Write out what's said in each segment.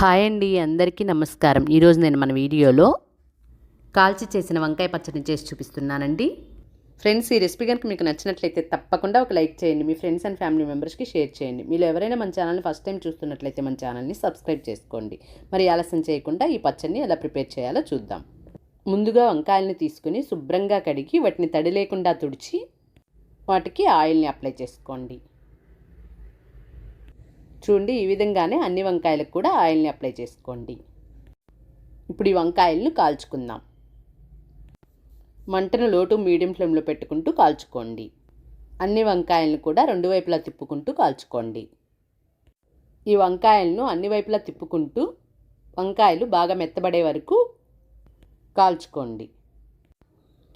Hi అండి, అందరికీ నమస్కారం. ఈరోజు నేను మన వీడియోలో కాల్చి చేసిన వంకాయ పచ్చడిని చేసి చూపిస్తున్నానండి. ఫ్రెండ్స్, ఈ రెసిపీ కనుక మీకు నచ్చినట్లయితే తప్పకుండా ఒక లైక్ చేయండి. మీ ఫ్రెండ్స్ అండ్ ఫ్యామిలీ మెంబర్స్కి షేర్ చేయండి. మీరు ఎవరైనా మన ఛానల్ని ఫస్ట్ టైం చూస్తున్నట్లయితే మన ఛానల్ని సబ్స్క్రైబ్ చేసుకోండి. మరి ఆలస్యం చేయకుండా ఈ పచ్చడిని ఎలా ప్రిపేర్ చేయాలో చూద్దాం. ముందుగా వంకాయల్ని తీసుకుని శుభ్రంగా కడిగి వాటిని తడి లేకుండా తుడిచి వాటికి ఆయిల్ని అప్లై చేసుకోండి. చూడండి, ఈ విధంగానే అన్ని వంకాయలకు కూడా ఆయిల్ని అప్లై చేసుకోండి. ఇప్పుడు ఈ వంకాయలను కాల్చుకుందాం. మంటను లో టు మీడియం ఫ్లేమ్లో పెట్టుకుంటూ కాల్చుకోండి. అన్ని వంకాయలను కూడా రెండు వైపులా తిప్పుకుంటూ కాల్చుకోండి. ఈ వంకాయలను అన్ని వైపులా తిప్పుకుంటూ వంకాయలు బాగా మెత్తబడే వరకు కాల్చుకోండి.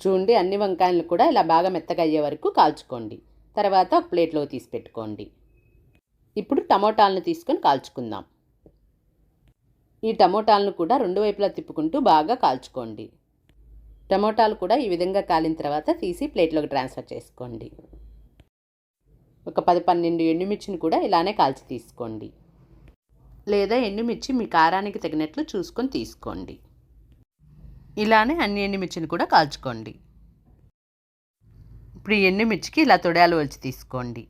చూడండి, అన్ని వంకాయలను కూడా ఇలా బాగా మెత్తగా అయ్యే వరకు కాల్చుకోండి. తర్వాత ఒక ప్లేట్లో తీసి పెట్టుకోండి. ఇప్పుడు టమోటాలను తీసుకొని కాల్చుకుందాం. ఈ టమోటాలను కూడా రెండు వైపులా తిప్పుకుంటూ బాగా కాల్చుకోండి. టమోటాలు కూడా ఈ విధంగా కాలిన తర్వాత తీసి ప్లేట్లోకి ట్రాన్స్ఫర్ చేసుకోండి. ఒక 10-12 ఎండుమిర్చిని కూడా ఇలానే కాల్చి తీసుకోండి. లేదా ఎండుమిర్చి మీ కారానికి తగినట్లు చూసుకొని తీసుకోండి. ఇలానే అన్ని ఎండుమిర్చిని కూడా కాల్చుకోండి. ఇప్పుడు ఈ ఎండుమిర్చికి ఇలా తొడాలు ఒలిచి తీసుకోండి.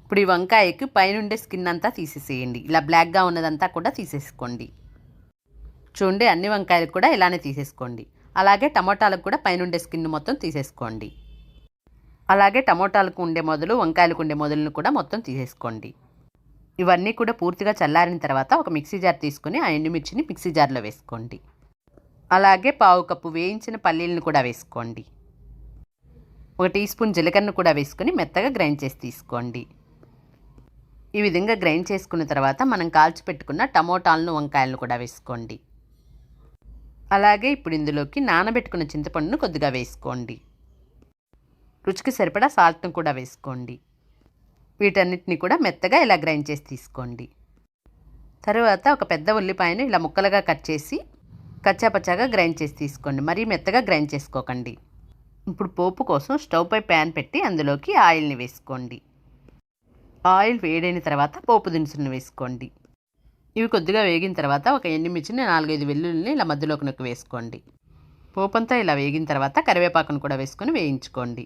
ఇప్పుడు ఈ వంకాయకి పైనుండే స్కిన్ అంతా తీసేసేయండి. ఇలా బ్లాక్గా ఉన్నదంతా కూడా తీసేసుకోండి. చూడండి, అన్ని వంకాయలకు కూడా ఇలానే తీసేసుకోండి. అలాగే టమోటాలకు కూడా పైనుండే స్కిన్ మొత్తం తీసేసుకోండి. అలాగే టమోటాలకు ఉండే మొదలు, వంకాయలకు ఉండే మొదలను కూడా మొత్తం తీసేసుకోండి. ఇవన్నీ కూడా పూర్తిగా చల్లారిన తర్వాత ఒక మిక్సీ జార్ తీసుకొని ఆ ఎండుమిర్చిని మిక్సీ జార్లో వేసుకోండి. అలాగే 1/2 కప్పు వేయించిన పల్లీలను కూడా వేసుకోండి. 1 టీ స్పూన్ జీలకర్రను కూడా వేసుకొని మెత్తగా గ్రైండ్ చేసి తీసుకోండి. ఈ విధంగా గ్రైండ్ చేసుకున్న తర్వాత మనం కాల్చి పెట్టుకున్న టమోటాలను, వంకాయలను కూడా వేసుకోండి. అలాగే ఇప్పుడు ఇందులోకి నానబెట్టుకున్న చింతపండును కొద్దిగా వేసుకోండి. రుచికి సరిపడా సాల్ట్ను కూడా వేసుకోండి. వీటన్నిటిని కూడా మెత్తగా ఇలా గ్రైండ్ చేసి తీసుకోండి. తర్వాత ఒక పెద్ద ఉల్లిపాయను ఇలా ముక్కలుగా కట్ చేసి కచ్చాపచ్చాగా గ్రైండ్ చేసి తీసుకోండి. మరీ మెత్తగా గ్రైండ్ చేసుకోకండి. ఇప్పుడు పోపు కోసం స్టవ్ పై ప్యాన్ పెట్టి అందులోకి ఆయిల్ని వేసుకోండి. ఆయిల్ వేడైన తర్వాత పోపు దినుసులను వేసుకోండి. ఇవి కొద్దిగా వేగిన తర్వాత ఒక ఎండుమిర్చిని 4-5 వెల్లుల్లిని ఇలా మధ్యలోకి నొక్కి వేసుకోండి. పోపంతా ఇలా వేగిన తర్వాత కరివేపాకును కూడా వేసుకొని వేయించుకోండి.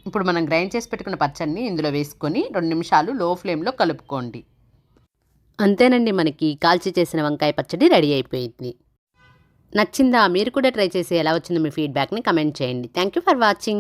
ఇప్పుడు మనం గ్రైండ్ చేసి పెట్టుకున్న పచ్చడిని ఇందులో వేసుకొని 2 నిమిషాలు లో ఫ్లేమ్లో కలుపుకోండి. అంతేనండి, మనకి కాల్చి చేసిన వంకాయ పచ్చడి రెడీ అయిపోయింది. నచ్చిందా? మీరు కూడా ట్రై చేసి ఎలా వచ్చిందో మీ ఫీడ్బ్యాక్ని కమెంట్ చేయండి. Thank you for watching.